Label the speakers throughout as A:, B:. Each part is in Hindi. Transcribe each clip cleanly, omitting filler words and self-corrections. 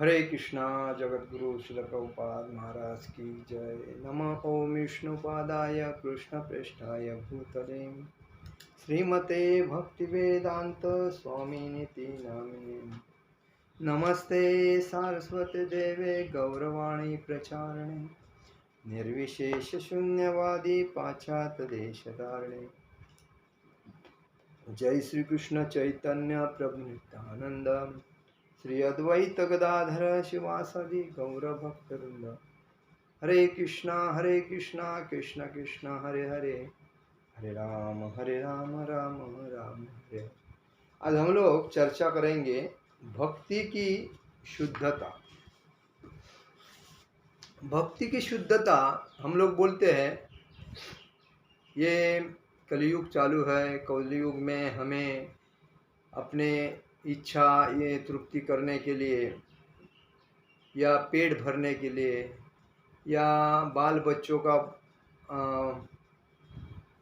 A: हरे कृष्णा। जगत गुरु श्रील प्रभुपाद महाराज की जय। नमः ओम विष्णुपादाय कृष्ण पृष्ठाय भूतले श्रीमते भक्ति वेदांत स्वामी निति नामिने। नमस्ते सारस्वती देवे गौरवाणी प्रचारणे निर्विशेष शून्यवादी पाश्चात्य देशधारणे। जय श्री कृष्ण चैतन्य प्रभु नित्यानंद श्री अद्वैत गदाधर शिवासादि गौर भक्तवृंद। हरे कृष्णा कृष्ण कृष्ण हरे हरे, हरे राम राम राम हरे। आज हम लोग चर्चा करेंगे भक्ति की शुद्धता। भक्ति की शुद्धता हम लोग बोलते हैं ये कलयुग चालू है। कलयुग में हमें अपने इच्छा ये तृप्ति करने के लिए या पेट भरने के लिए या बाल बच्चों का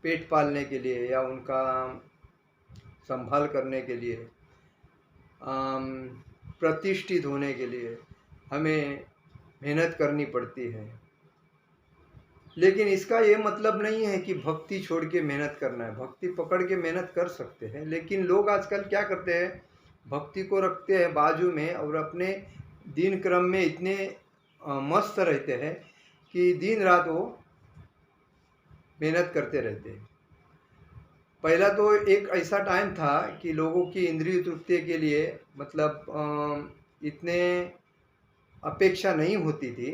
A: पेट पालने के लिए या उनका संभाल करने के लिए प्रतिष्ठित होने के लिए हमें मेहनत करनी पड़ती है। लेकिन इसका ये मतलब नहीं है कि भक्ति छोड़ के मेहनत करना है। भक्ति पकड़ के मेहनत कर सकते हैं, लेकिन लोग आजकल क्या करते हैं, भक्ति को रखते हैं बाजू में और अपने दिन क्रम में इतने मस्त रहते हैं कि दिन रात वो मेहनत करते रहते हैं। पहला तो एक ऐसा टाइम था कि लोगों की इंद्रिय तृप्ति के लिए मतलब इतने अपेक्षा नहीं होती थी,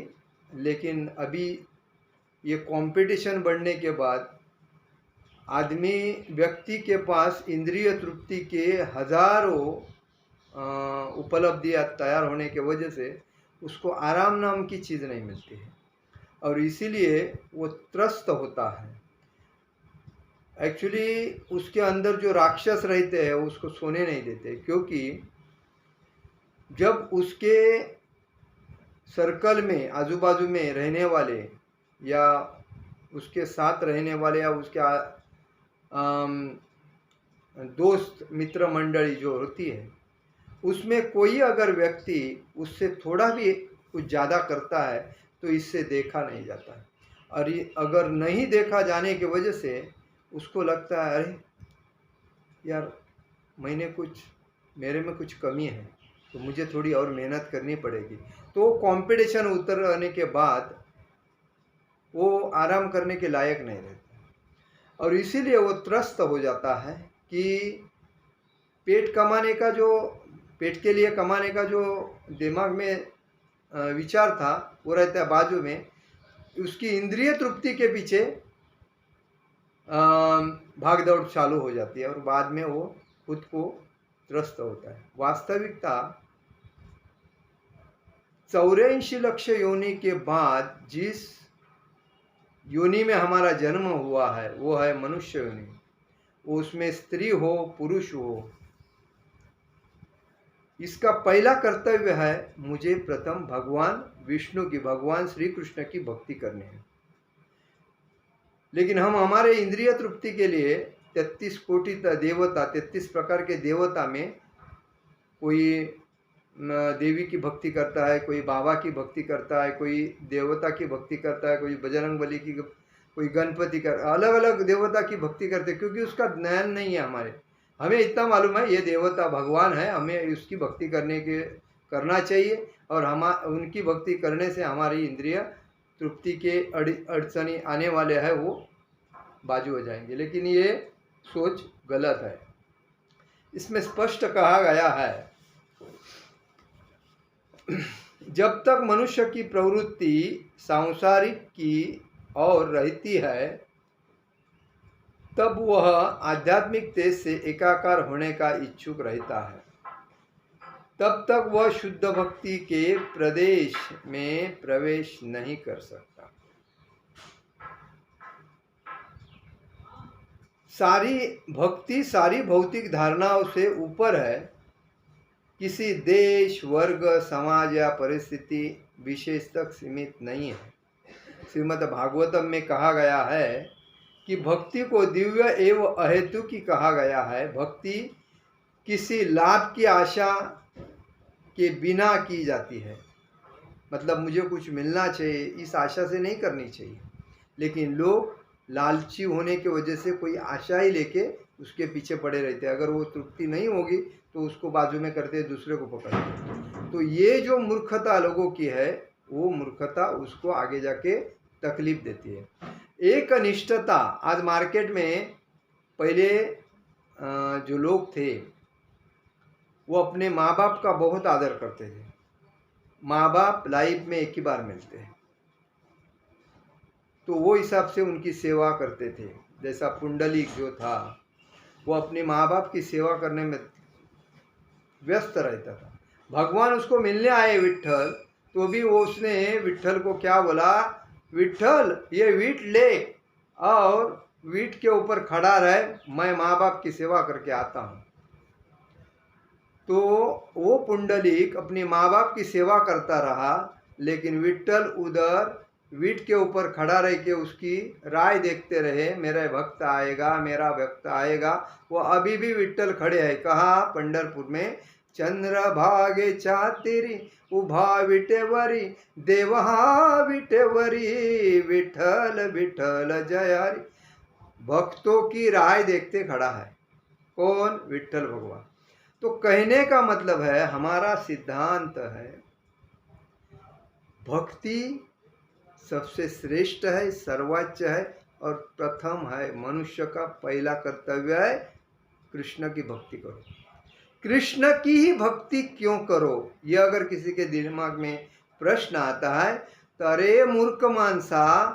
A: लेकिन अभी ये कंपटीशन बढ़ने के बाद आदमी व्यक्ति के पास इंद्रिय तृप्ति के हजारों उपलब्धियां तैयार होने के वजह से उसको आराम नाम की चीज़ नहीं मिलती है और इसीलिए वो त्रस्त होता है। एक्चुअली उसके अंदर जो राक्षस रहते हैं उसको सोने नहीं देते, क्योंकि जब उसके सर्कल में आजू बाजू में रहने वाले या उसके साथ रहने वाले या उसके दोस्त मित्र मंडली जो होती है उसमें कोई अगर व्यक्ति उससे थोड़ा भी कुछ ज़्यादा करता है तो इससे देखा नहीं जाता है। और अगर नहीं देखा जाने की वजह से उसको लगता है अरे यार मेरे में कुछ कमी है तो मुझे थोड़ी और मेहनत करनी पड़ेगी। तो कंपटीशन उतर आने के बाद वो आराम करने के लायक नहीं रहता और इसीलिए वो त्रस्त हो जाता है कि पेट के लिए कमाने का जो दिमाग में विचार था वो रहता है बाजू में। उसकी इंद्रिय तृप्ति के पीछे भाग दौड़ चालू हो जाती है और बाद में वो खुद को त्रस्त होता है। वास्तविकता 84 लाख योनि के बाद जिस योनि में हमारा जन्म हुआ है वो है मनुष्य योनि। वो उसमें स्त्री हो पुरुष हो, इसका पहला कर्तव्य है मुझे प्रथम भगवान विष्णु की, भगवान श्री कृष्ण की भक्ति करनी है। लेकिन हम हमारे इंद्रिय तृप्ति के लिए 33 कोटि देवता, 33 प्रकार के देवता में कोई देवी की भक्ति करता है, कोई बाबा की भक्ति करता है, कोई देवता की भक्ति करता है, कोई बजरंगबली की, कोई गणपति का, अलग अलग देवता की भक्ति करते हैं क्योंकि उसका ज्ञान नहीं है हमारे। हमें इतना मालूम है ये देवता भगवान है, हमें उसकी भक्ति करना चाहिए और उनकी भक्ति करने से हमारी इंद्रिय तृप्ति के अड़चनी आने वाले हैं वो बाजू हो जाएंगे। लेकिन ये सोच गलत है। इसमें स्पष्ट कहा गया है जब तक मनुष्य की प्रवृत्ति सांसारिक की और रहती है तब वह आध्यात्मिक तेज से एकाकार होने का इच्छुक रहता है। तब तक वह शुद्ध भक्ति के प्रदेश में प्रवेश नहीं कर सकता। सारी भौतिक धारणाओं से ऊपर है, किसी देश वर्ग समाज या परिस्थिति विशेष तक सीमित नहीं है। श्रीमद् भागवतम में कहा गया है कि भक्ति को दिव्य एवं अहेतुकी कहा गया है। भक्ति किसी लाभ की आशा के बिना की जाती है। मतलब मुझे कुछ मिलना चाहिए इस आशा से नहीं करनी चाहिए, लेकिन लोग लालची होने की वजह से कोई आशा ही लेके उसके पीछे पड़े रहते हैं। अगर वो तृप्ति नहीं होगी तो उसको बाजू में करते दूसरे को पकड़ते। तो ये जो मूर्खता लोगों की है, वो मूर्खता उसको आगे जाके तकलीफ देती है। एक अनिष्टता, आज मार्केट में पहले जो लोग थे वो अपने माँ बाप का बहुत आदर करते थे। माँ बाप लाइफ में एक ही बार मिलते हैं, तो वो हिसाब से उनकी सेवा करते थे। जैसा पुंडलिक जो था वो अपने माँ बाप की सेवा करने में व्यस्त रहता था। भगवान उसको मिलने आए विट्ठल, तो भी वो उसने विट्ठल को क्या बोला, विट्ठल ये वीट ले और वीट के ऊपर खड़ा रहे, मैं माँ बाप की सेवा करके आता हूँ। तो वो पुंडलिक अपने माँ बाप की सेवा करता रहा, लेकिन विट्ठल उधर वीट के ऊपर खड़ा रह के उसकी राय देखते रहे, मेरा भक्त आएगा, मेरा भक्त आएगा। वो अभी भी विट्ठल खड़े हैं। कहाँ? पंढरपुर में। चंद्र भागे चातिरी उभा विटेवरी, देवहा विटेवरी, विठल विठल जयारी। भक्तों की राय देखते खड़ा है। कौन? विट्ठल भगवान। तो कहने का मतलब है, हमारा सिद्धांत है भक्ति सबसे श्रेष्ठ है, सर्वोच्च है और प्रथम है। मनुष्य का पहला कर्तव्य है कृष्ण की भक्ति करो। कृष्ण की ही भक्ति क्यों करो, यह अगर किसी के दिमाग में प्रश्न आता है तो अरे मूर्ख मानसा,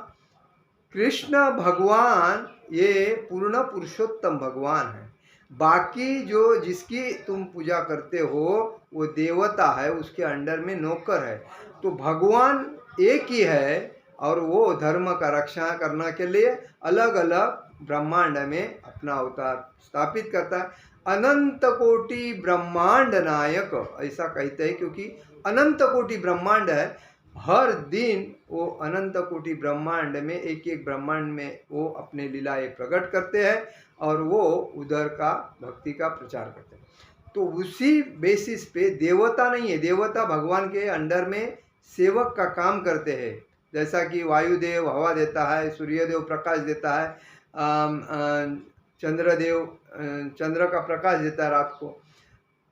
A: कृष्ण भगवान ये पूर्ण पुरुषोत्तम भगवान है। बाकी जो जिसकी तुम पूजा करते हो वो देवता है, उसके अंडर में नौकर है। तो भगवान एक ही है और वो धर्म का रक्षा करने के लिए अलग अलग ब्रह्मांड में अपना अवतार स्थापित करता है। अनंत कोटि ब्रह्मांड नायक ऐसा कहते हैं, क्योंकि अनंत कोटि ब्रह्मांड है। हर दिन वो अनंत कोटि ब्रह्मांड में एक एक ब्रह्मांड में वो अपने लीलाएं प्रकट करते हैं और वो उधर का भक्ति का प्रचार करते हैं। तो उसी बेसिस पे देवता नहीं है, देवता भगवान के अंडर में सेवक का काम करते हैं। जैसा कि वायुदेव हवा देता है, सूर्यदेव प्रकाश देता है, चंद्रदेव चंद्र का प्रकाश देता है रात को,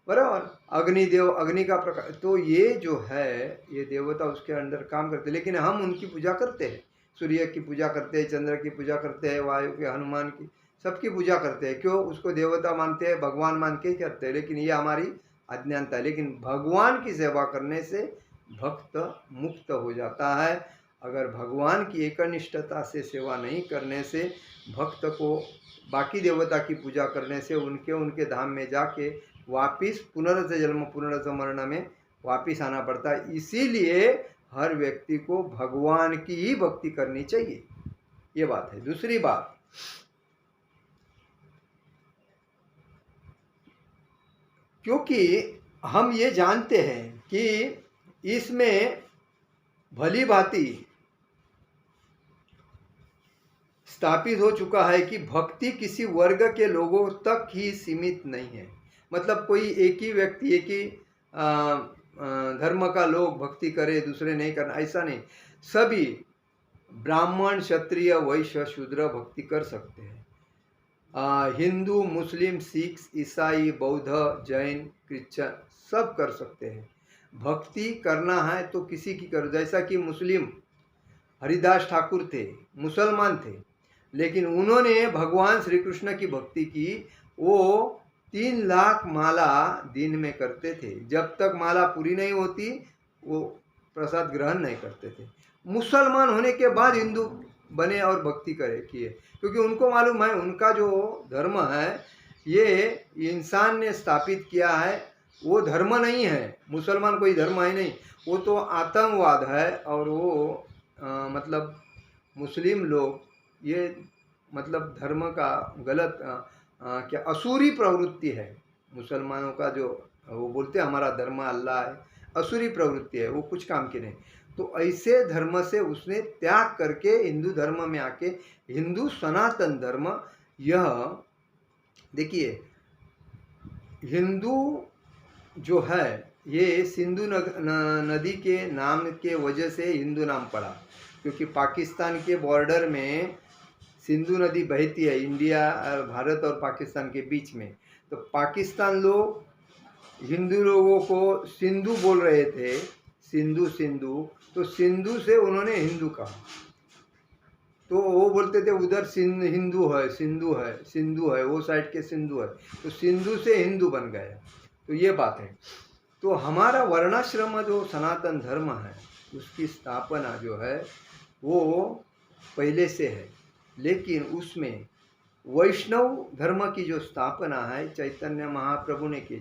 A: बराबर। अग्निदेव अग्नि का प्रकाश। तो ये जो है ये देवता उसके अंदर काम करते हैं, लेकिन हम उनकी पूजा करते हैं। सूर्य की पूजा करते हैं, चंद्र की पूजा करते हैं, वायु के, हनुमान की, सबकी पूजा करते हैं। क्यों? उसको देवता मानते हैं, भगवान मान के करते हैं। लेकिन ये हमारी अज्ञानता है। लेकिन भगवान की सेवा करने से भक्त मुक्त हो जाता है। अगर भगवान की एकनिष्ठता से सेवा नहीं करने से भक्त को बाकी देवता की पूजा करने से उनके धाम में जाके वापिस पुनर्जन्म जन्म पुनर्जन्म मरण में वापिस आना पड़ता है। इसीलिए हर व्यक्ति को भगवान की ही भक्ति करनी चाहिए, ये बात है। दूसरी बात, क्योंकि हम ये जानते हैं कि इसमें भली भांति स्थापित हो चुका है कि भक्ति किसी वर्ग के लोगों तक ही सीमित नहीं है। मतलब कोई एक ही व्यक्ति, एक ही धर्म का लोग भक्ति करे, दूसरे नहीं करना, ऐसा नहीं। सभी ब्राह्मण, क्षत्रिय, वैश्य, शूद्र भक्ति कर सकते हैं। हिंदू, मुस्लिम, सिख, ईसाई, बौद्ध, जैन, क्रिश्चियन सब कर सकते हैं। भक्ति करना है तो किसी की करो। जैसा कि मुस्लिम हरिदास ठाकुर थे, मुसलमान थे, लेकिन उन्होंने भगवान श्री कृष्ण की भक्ति की। वो 3 लाख माला दिन में करते थे। जब तक माला पूरी नहीं होती वो प्रसाद ग्रहण नहीं करते थे। मुसलमान होने के बाद हिंदू बने और भक्ति किए, क्योंकि उनको मालूम है उनका जो धर्म है ये इंसान ने स्थापित किया है, वो धर्म नहीं है। मुसलमान कोई धर्म है नहीं, वो तो आतंकवाद है। और वो मतलब मुस्लिम लोग ये मतलब धर्म का गलत क्या असुरी प्रवृत्ति है मुसलमानों का। जो वो बोलते हैं हमारा धर्म अल्लाह है, असुरी प्रवृत्ति है, वो कुछ काम की नहीं। तो ऐसे धर्म से उसने त्याग करके हिंदू धर्म में आके हिंदू सनातन धर्म, यह देखिए हिंदू जो है ये सिंधु नदी के नाम के वजह से हिंदू नाम पड़ा, क्योंकि पाकिस्तान के बॉर्डर में सिंधु नदी बहती है, इंडिया भारत और पाकिस्तान के बीच में। तो पाकिस्तान लोग हिंदू लोगों को सिंधु बोल रहे थे, सिंधु सिंधु, तो सिंधु से उन्होंने हिंदू कहा। तो वो बोलते थे उधर हिंदू है, सिंधु है, सिंधु है, वो साइड के सिंधु है, तो सिंधु से हिंदू बन गए। तो ये बात है। तो हमारा वर्णाश्रम जो सनातन धर्म है, उसकी स्थापना जो है वो पहले से है, लेकिन उसमें वैष्णव धर्म की जो स्थापना है चैतन्य महाप्रभु ने की।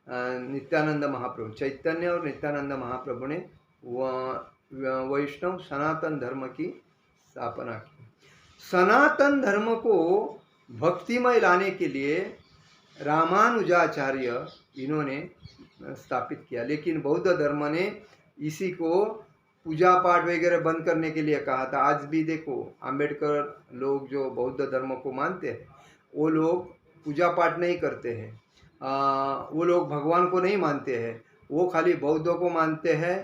A: नित्यानंद महाप्रभु, चैतन्य और नित्यानंद महाप्रभु ने वैष्णव सनातन धर्म की स्थापना की। सनातन धर्म को भक्तिमय लाने के लिए रामानुजाचार्य इन्होंने स्थापित किया, लेकिन बौद्ध धर्म ने इसी को पूजा पाठ वगैरह बंद करने के लिए कहा था। आज भी देखो अंबेडकर लोग जो बौद्ध धर्म को मानते हैं, वो लोग पूजा पाठ नहीं करते हैं, वो लोग भगवान को नहीं मानते हैं, वो खाली बौद्ध को मानते हैं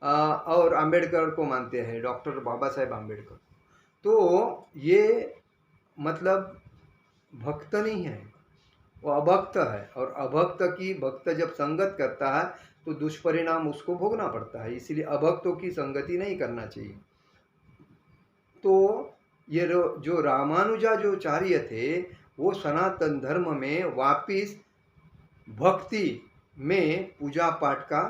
A: और अंबेडकर को मानते हैं, डॉक्टर बाबा साहेब अंबेडकर। तो ये मतलब भक्त नहीं है, वो अभक्त है, और अभक्त की भक्त जब संगत करता है तो दुष्परिणाम उसको भोगना पड़ता है, इसलिए अभक्तों की संगति नहीं करना चाहिए। तो ये जो रामानुजाचार्य थे वो सनातन धर्म में वापिस भक्ति में पूजा पाठ का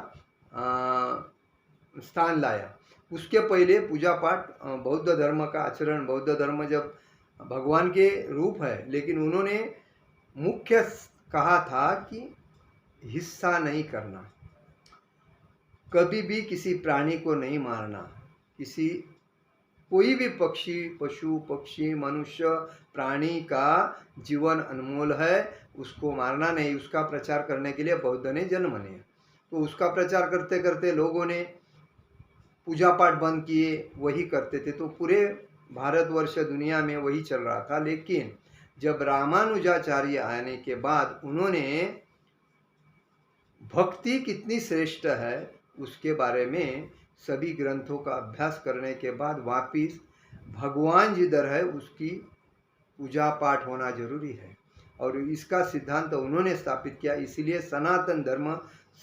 A: स्थान लाया। उसके पहले पूजा पाठ बौद्ध धर्म का आचरण, बौद्ध धर्म जब भगवान के रूप है, लेकिन उन्होंने मुख्य कहा था कि हिस्सा नहीं करना, कभी भी किसी प्राणी को नहीं मारना, कोई भी पक्षी, पशु पक्षी, मनुष्य, प्राणी का जीवन अनमोल है, उसको मारना नहीं। उसका प्रचार करने के लिए बौद्ध ने जन्म लिया। तो उसका प्रचार करते करते लोगों ने पूजा पाठ बंद किए, वही करते थे, तो पूरे भारतवर्ष दुनिया में वही चल रहा था। लेकिन जब रामानुजाचार्य आने के बाद उन्होंने भक्ति कितनी श्रेष्ठ है उसके बारे में सभी ग्रंथों का अभ्यास करने के बाद वापिस भगवान जिधर है उसकी पूजा पाठ होना जरूरी है, और इसका सिद्धांत उन्होंने स्थापित किया। इसीलिए सनातन धर्म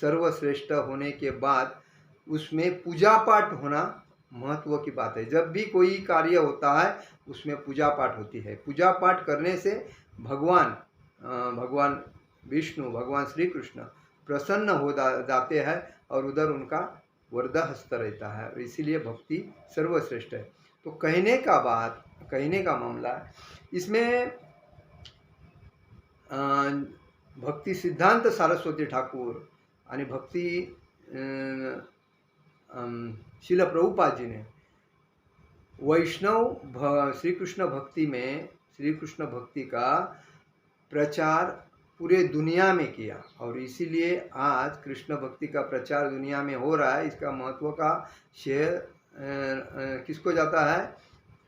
A: सर्वश्रेष्ठ होने के बाद उसमें पूजा पाठ होना महत्व की बात है। जब भी कोई कार्य होता है उसमें पूजा पाठ होती है। पूजा पाठ करने से भगवान विष्णु, भगवान श्री कृष्ण प्रसन्न हो जाते हैं और उधर उनका वरदहस्त रहता है। इसीलिए भक्ति सर्वश्रेष्ठ है। तो कहने का मामला है, इसमें भक्ति सिद्धांत सरस्वती ठाकुर आणि भक्ति शिल प्रभुपाद जी ने वैष्णव श्री कृष्ण भक्ति में श्री कृष्ण भक्ति का प्रचार पूरे दुनिया में किया, और इसीलिए आज कृष्ण भक्ति का प्रचार दुनिया में हो रहा है। इसका महत्व का श्रेय किसको जाता है?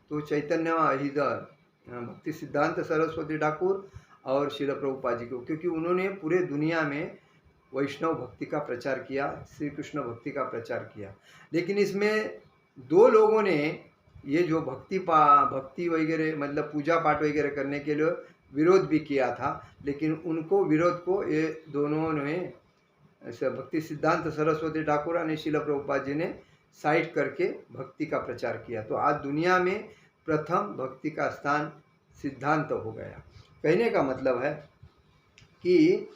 A: तो चैतन्य अहिदर, भक्ति सिद्धांत सरस्वती ठाकुर और शिल प्रभुपाद जी को, क्योंकि उन्होंने पूरे दुनिया में वैष्णव भक्ति का प्रचार किया, श्री कृष्ण भक्ति का प्रचार किया। लेकिन इसमें दो लोगों ने ये जो भक्ति वगैरह मतलब पूजा पाठ वगैरह करने के लिए विरोध भी किया था, लेकिन उनको विरोध को ये दोनों ने भक्ति सिद्धांत सरस्वती ठाकुर और शिल प्रभुपाद जी ने साइड करके भक्ति का प्रचार किया। तो आज दुनिया में प्रथम भक्ति का स्थान सिद्धांत हो गया। कहने का मतलब है कि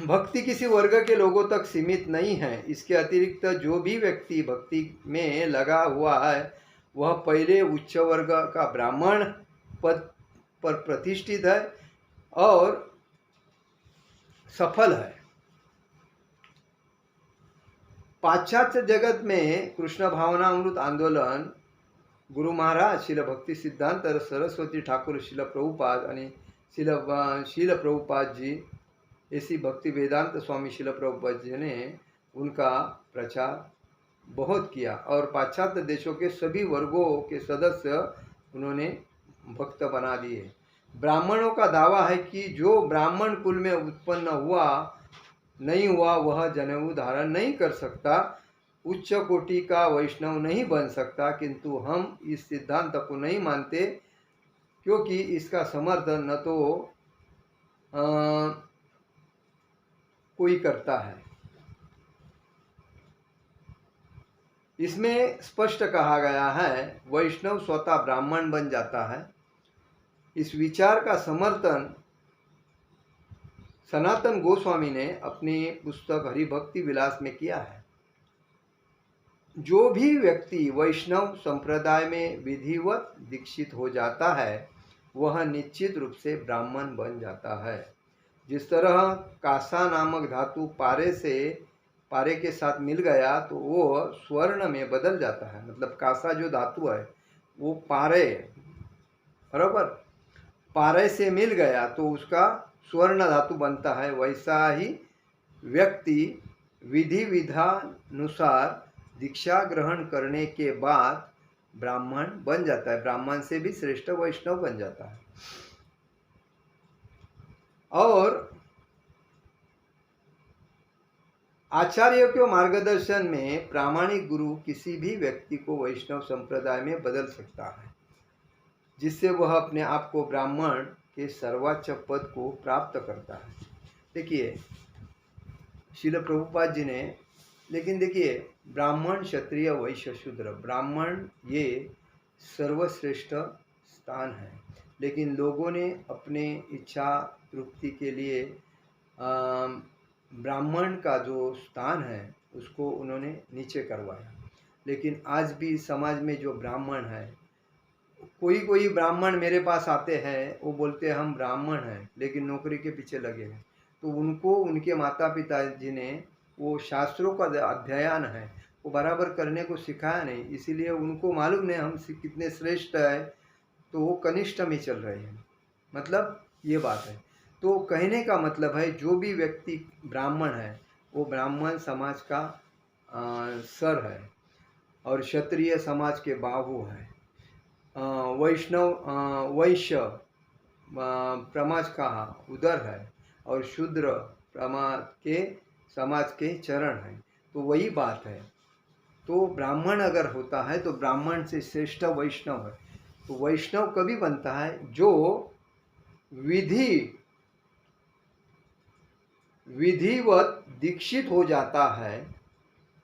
A: भक्ति किसी वर्ग के लोगों तक सीमित नहीं है। इसके अतिरिक्त जो भी व्यक्ति भक्ति में लगा हुआ है वह पहले उच्च वर्ग का ब्राह्मण पद पर प्रतिष्ठित है और सफल है। पाश्चात्य जगत में कृष्ण भावनामृत आंदोलन, गुरु महाराज शिल भक्ति सिद्धांत सरस्वती ठाकुर शिल प्रभुपाद आणि शिल प्रभुपाद जी ऐसी भक्ति वेदांत स्वामी शिल प्रभुपाद जी ने उनका प्रचार बहुत किया, और पाश्चात्य देशों के सभी वर्गों के सदस्य उन्होंने भक्त बना दिए। ब्राह्मणों का दावा है कि जो ब्राह्मण कुल में उत्पन्न हुआ नहीं हुआ वह जनेऊ धारण नहीं कर सकता, उच्च कोटि का वैष्णव नहीं बन सकता, किंतु हम इस सिद्धांत को नहीं मानते क्योंकि इसका समर्थन न तो कोई करता है। इसमें स्पष्ट कहा गया है वैष्णव स्वतः ब्राह्मण बन जाता है। इस विचार का समर्थन सनातन गोस्वामी ने अपनी पुस्तक हरिभक्ति विलास में किया है। जो भी व्यक्ति वैष्णव संप्रदाय में विधिवत दीक्षित हो जाता है वह निश्चित रूप से ब्राह्मण बन जाता है। जिस तरह कासा नामक धातु पारे के साथ मिल गया तो वो स्वर्ण में बदल जाता है। मतलब कासा जो धातु है वो पारे, बराबर, पारे से मिल गया तो उसका स्वर्ण धातु बनता है। वैसा ही व्यक्ति विधि विधानुसार दीक्षा ग्रहण करने के बाद ब्राह्मण बन जाता है, ब्राह्मण से भी श्रेष्ठ वैष्णव बन जाता है। और आचार्यों के मार्गदर्शन में प्रामाणिक गुरु किसी भी व्यक्ति को वैष्णव संप्रदाय में बदल सकता है, जिससे वह अपने आप को ब्राह्मण के सर्वोच्च पद को प्राप्त करता है। देखिए श्रील प्रभुपाद जी ने, लेकिन देखिए ब्राह्मण क्षत्रिय वैश्य शूद्र, ब्राह्मण ये सर्वश्रेष्ठ स्थान है, लेकिन लोगों ने अपने इच्छा तृप्ति के लिए ब्राह्मण का जो स्थान है उसको उन्होंने नीचे करवाया। लेकिन आज भी समाज में जो ब्राह्मण है, कोई ब्राह्मण मेरे पास आते हैं, वो बोलते हैं हम ब्राह्मण हैं लेकिन नौकरी के पीछे लगे हैं, तो उनको उनके माता पिता जी ने वो शास्त्रों का अध्ययन है वो बराबर करने को सिखाया नहीं, इसीलिए उनको मालूम नहीं हम कितने श्रेष्ठ है, तो वो कनिष्ठ में चल रहे हैं। मतलब ये बात है। तो कहने का मतलब है जो भी व्यक्ति ब्राह्मण है वो ब्राह्मण समाज का सर है और क्षत्रिय समाज के बाहु है, वैष्णव वैश्य समाज का उदर है और शूद्र समाज के चरण है। तो वही बात है। तो ब्राह्मण अगर होता है तो ब्राह्मण से श्रेष्ठ वैष्णव है। तो वैष्णव कभी बनता है जो विधिवत दीक्षित हो जाता है,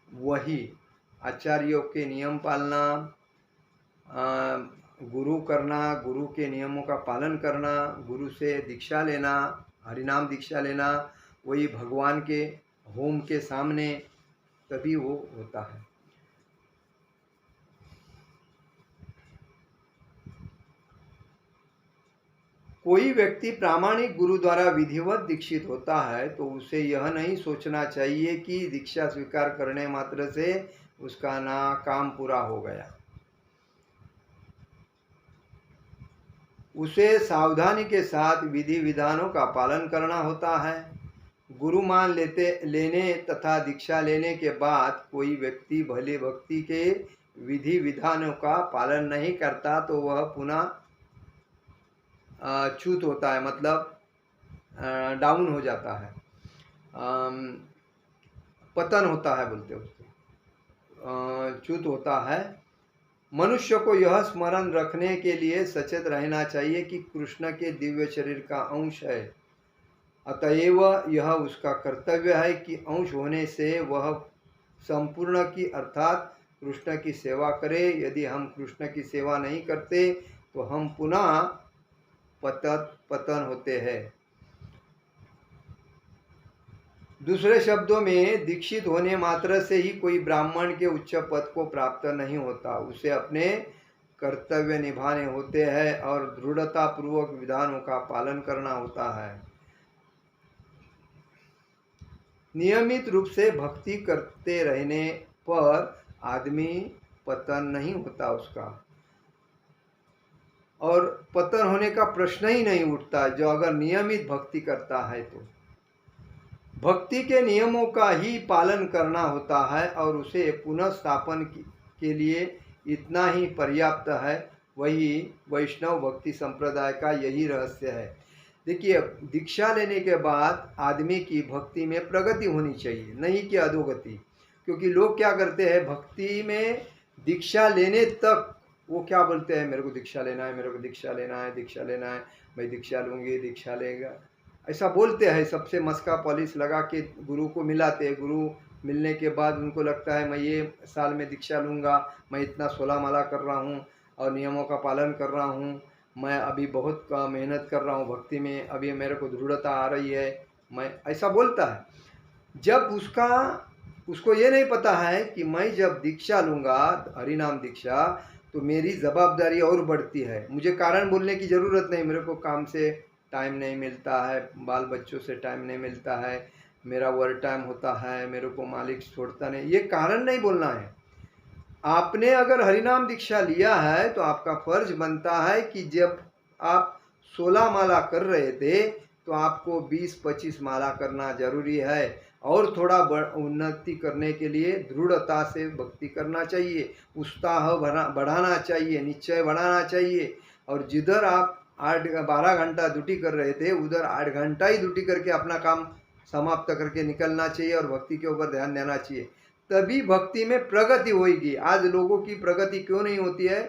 A: वही आचार्यों के नियम पालना, गुरु करना, गुरु के नियमों का पालन करना, गुरु से दीक्षा लेना, हरिनाम दीक्षा लेना, वही भगवान के होम के सामने, तभी वो होता है। कोई व्यक्ति प्रामाणिक गुरु द्वारा विधिवत दीक्षित होता है तो उसे यह नहीं सोचना चाहिए कि दीक्षा स्वीकार करने मात्र से उसका ना काम पूरा हो गया। उसे सावधानी के साथ विधि विधानों का पालन करना होता है। गुरु मान लेने तथा दीक्षा लेने के बाद कोई व्यक्ति भले भक्ति के विधि विधानों का पालन नहीं करता तो वह पुनः च्युत होता है, मतलब डाउन हो जाता है, पतन होता है बोलते उसको, च्युत होता है। मनुष्य को यह स्मरण रखने के लिए सचेत रहना चाहिए कि कृष्ण के दिव्य शरीर का अंश है, अतएव यह उसका कर्तव्य है कि अंश होने से वह संपूर्ण की अर्थात कृष्ण की सेवा करे। यदि हम कृष्ण की सेवा नहीं करते तो हम पुनः पतन होते हैं। दूसरे शब्दों में दीक्षित होने मात्र से ही कोई ब्राह्मण के उच्च पद को प्राप्त नहीं होता, उसे अपने कर्तव्य निभाने होते हैं और दृढ़ता पूर्वक विधानों का पालन करना होता है। नियमित रूप से भक्ति करते रहने पर आदमी पतन नहीं होता उसका, और पतन होने का प्रश्न ही नहीं उठता जो अगर नियमित भक्ति करता है तो। भक्ति के नियमों का ही पालन करना होता है और उसे पुनः स्थापन के लिए इतना ही पर्याप्त है। वही वैष्णव भक्ति संप्रदाय का यही रहस्य है। देखिए, दीक्षा लेने के बाद आदमी की भक्ति में प्रगति होनी चाहिए, नहीं कि अधोगति। क्योंकि लोग क्या करते हैं, भक्ति में दीक्षा लेने तक वो क्या बोलते हैं, मेरे को दीक्षा लेना है, मेरे को दीक्षा लेना है, दीक्षा लेना है, मैं दीक्षा लूँगी, दीक्षा लेगा, ऐसा बोलते हैं। सबसे मस्का पॉलिश लगा के गुरु को मिलाते हैं। गुरु मिलने के बाद उनको लगता है मैं ये साल में दीक्षा लूँगा, मैं इतना 16 माला कर रहा हूँ और नियमों का पालन कर रहा हूँ, मैं अभी बहुत मेहनत कर रहा हूँ भक्ति में, अभी मेरे को दृढ़ता आ रही है, मैं ऐसा बोलता है। जब उसको ये नहीं पता है कि मैं जब दीक्षा लूँगा, हरिनाम दीक्षा, तो मेरी जवाबदारी और बढ़ती है। मुझे कारण बोलने की ज़रूरत नहीं, मेरे को काम से टाइम नहीं मिलता है, बाल बच्चों से टाइम नहीं मिलता है, मेरा ओवर टाइम होता है, मेरे को मालिक छोड़ता नहीं, ये कारण नहीं बोलना है। आपने अगर हरिनाम दीक्षा लिया है तो आपका फर्ज बनता है कि जब आप 16 माला कर रहे थे तो आपको 20-25 माला करना जरूरी है, और थोड़ा उन्नति करने के लिए दृढ़ता से भक्ति करना चाहिए, उत्साह बढ़ाना चाहिए, निश्चय बढ़ाना चाहिए। और जिधर आप 12 घंटा ड्यूटी कर रहे थे उधर 8 घंटा ही ड्यूटी करके अपना काम समाप्त करके निकलना चाहिए और भक्ति के ऊपर ध्यान देना चाहिए, तभी भक्ति में प्रगति होगी। आज लोगों की प्रगति क्यों नहीं होती है,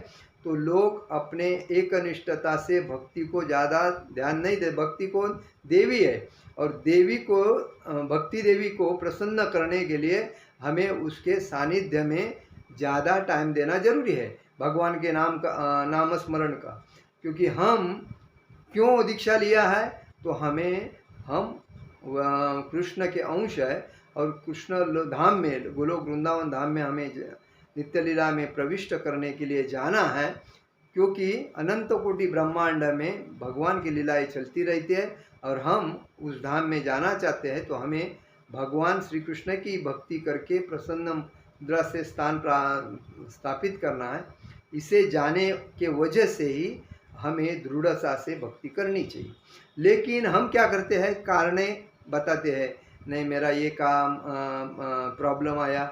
A: तो लोग अपने एकनिष्ठता से भक्ति को ज़्यादा ध्यान नहीं दे। भक्ति कौन, देवी है, और देवी को, भक्ति देवी को प्रसन्न करने के लिए हमें उसके सानिध्य में ज़्यादा टाइम देना जरूरी है, भगवान के नाम का नाम स्मरण का। क्योंकि हम क्यों दीक्षा लिया है, तो हम कृष्ण के अंश है, और कृष्ण धाम में, गोलोक वृंदावन धाम में हमें नित्य लीला में प्रविष्ट करने के लिए जाना है। क्योंकि अनंत कोटि ब्रह्मांड में भगवान की लीलाएं चलती रहती है और हम उस धाम में जाना चाहते हैं, तो हमें भगवान श्री कृष्ण की भक्ति करके प्रसन्न मुद्रा से स्थान स्थापित करना है। इसे जाने के वजह से ही हमें दृढ़ता से भक्ति करनी चाहिए। लेकिन हम क्या करते हैं, कारणे बताते हैं, नहीं मेरा ये काम प्रॉब्लम आया।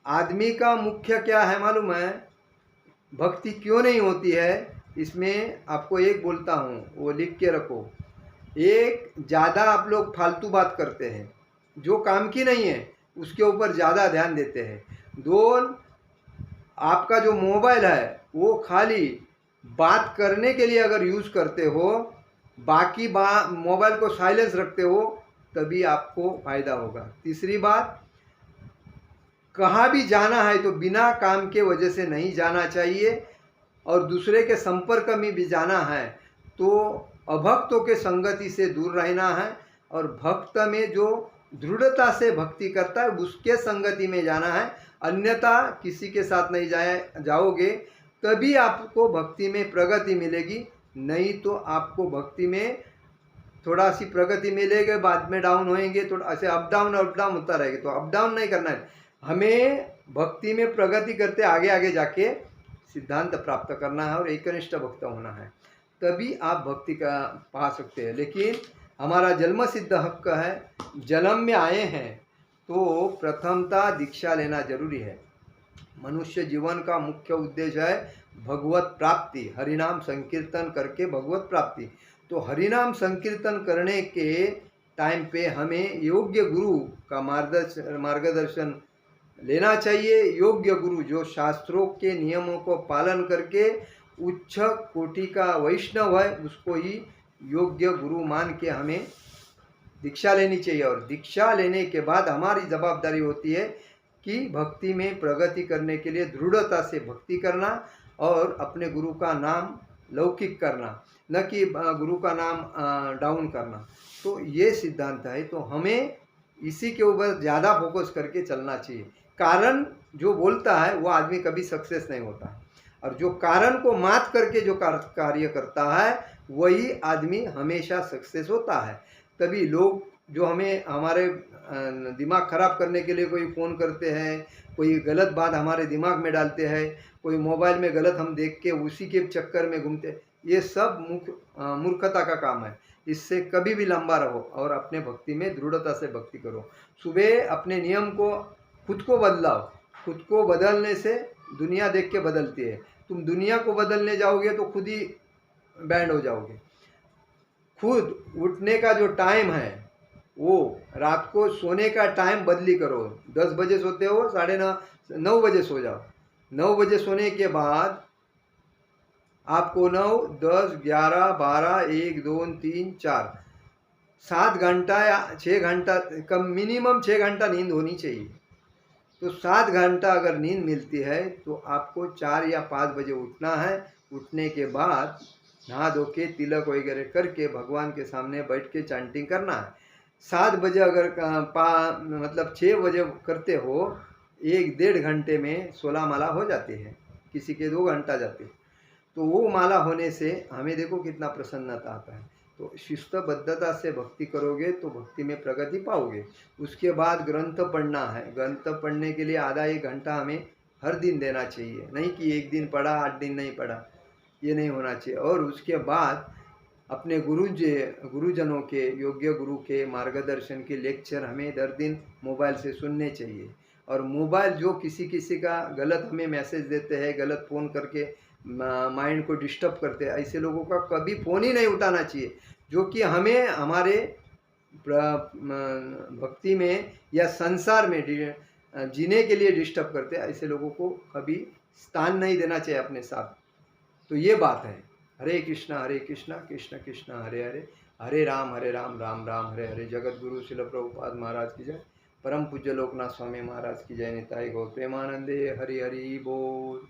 A: आदमी का मुख्य क्या है मालूम है, भक्ति क्यों नहीं होती है, इसमें आपको एक बोलता हूँ, वो लिख के रखो। एक, ज़्यादा आप लोग फालतू बात करते हैं, जो काम की नहीं है उसके ऊपर ज़्यादा ध्यान देते हैं। दो, आपका जो मोबाइल है वो खाली बात करने के लिए अगर यूज़ करते हो, बाकी मोबाइल को साइलेंस रखते हो, तभी आपको फायदा होगा। तीसरी बात, कहाँ भी जाना है तो बिना काम के वजह से नहीं जाना चाहिए, और दूसरे के संपर्क में भी जाना है तो अभक्तों के संगति से दूर रहना है, और भक्त में जो दृढ़ता से भक्ति करता है उसके संगति में जाना है। अन्यथा किसी के साथ नहीं जाओगे तभी आपको भक्ति में प्रगति मिलेगी, नहीं तो आपको भक्ति में थोड़ा सी प्रगति मिलेगी, बाद में डाउन होएंगे, थोड़ा ऐसे अप डाउन होता रहेगा। तो अप डाउन नहीं करना है, हमें भक्ति में प्रगति करते आगे आगे जाके सिद्धांत प्राप्त करना है और एकनिष्ठ भक्त होना है, तभी आप भक्ति का पा सकते हैं। लेकिन हमारा जन्म सिद्ध हक है, जन्म में आए हैं तो प्रथमता दीक्षा लेना जरूरी है। मनुष्य जीवन का मुख्य उद्देश्य है भगवत प्राप्ति, हरिनाम संकीर्तन करके भगवत प्राप्ति। तो हरिनाम संकीर्तन करने के टाइम पे हमें योग्य गुरु का मार्गदर्शन लेना चाहिए। योग्य गुरु जो शास्त्रों के नियमों को पालन करके उच्च कोटि का वैष्णव है, उसको ही योग्य गुरु मान के हमें दीक्षा लेनी चाहिए। और दीक्षा लेने के बाद हमारी जवाबदारी होती है कि भक्ति में प्रगति करने के लिए दृढ़ता से भक्ति करना और अपने गुरु का नाम लौकिक करना, न कि गुरु का नाम डाउन करना। तो ये सिद्धांत है, तो हमें इसी के ऊपर ज़्यादा फोकस करके चलना चाहिए। कारण जो बोलता है वो आदमी कभी सक्सेस नहीं होता, और जो कारण को मात करके जो कार्य करता है वही आदमी हमेशा सक्सेस होता है। तभी लोग जो हमें हमारे दिमाग खराब करने के लिए कोई फ़ोन करते हैं, कोई गलत बात हमारे दिमाग में डालते हैं, कोई मोबाइल में गलत हम देख के उसी के चक्कर में घूमते, ये सब मूर्खता का काम है। इससे कभी भी लंबा रहो और अपने भक्ति में दृढ़ता से भक्ति करो। सुबह अपने नियम को खुद को बदलाओ, खुद को बदलने से दुनिया देख के बदलती है। तुम दुनिया को बदलने जाओगे तो खुद ही बैंड हो जाओगे। खुद उठने का जो टाइम है वो रात को सोने का टाइम बदली करो। 10 बजे सोते हो, 9:30 बजे सो जाओ। 9 बजे सोने के बाद आपको 9, 10, 11, 12, 1, 2, 3, 4, 7 घंटा या 6 घंटा, कम मिनिमम 6 घंटा नींद होनी चाहिए। तो 7 घंटा अगर नींद मिलती है तो आपको 4 या 5 बजे उठना है। उठने के बाद नहा धो के तिलक वगैरह करके भगवान के सामने बैठ के चैंटिंग करना है। 7 बजे अगर मतलब 6 बजे करते हो, 1 डेढ़ घंटे में 16 माला हो जाती है, किसी के 2 घंटा जाते हैं। तो वो माला होने से हमें देखो कितना प्रसन्नता आता है। तो शिस्तबद्धता से भक्ति करोगे तो भक्ति में प्रगति पाओगे। उसके बाद ग्रंथ पढ़ना है। ग्रंथ पढ़ने के लिए आधा 1 घंटा हमें हर दिन देना चाहिए, नहीं कि 1 दिन पढ़ा 8 दिन नहीं पढ़ा, ये नहीं होना चाहिए। और उसके बाद अपने गुरुजनों के, योग्य गुरु के मार्गदर्शन के लेक्चर हमें हर दिन मोबाइल से सुनने चाहिए। और मोबाइल जो किसी किसी का गलत हमें मैसेज देते हैं, गलत फ़ोन करके माइंड को डिस्टर्ब करते हैं, ऐसे लोगों का कभी फ़ोन ही नहीं उठाना चाहिए, जो कि हमें हमारे भक्ति में या संसार में जीने के लिए डिस्टर्ब करते हैं। ऐसे लोगों को कभी स्थान नहीं देना चाहिए अपने साथ। तो ये बात है। हरे कृष्णा कृष्ण कृष्ण हरे हरे, हरे राम राम राम हरे हरे। जगत गुरु शिल प्रभुपाद महाराज की जय। परम पूज्य लोकनाथ स्वामी महाराज की जय। निताई गौर प्रेमानंदे। हरि हरि बोल।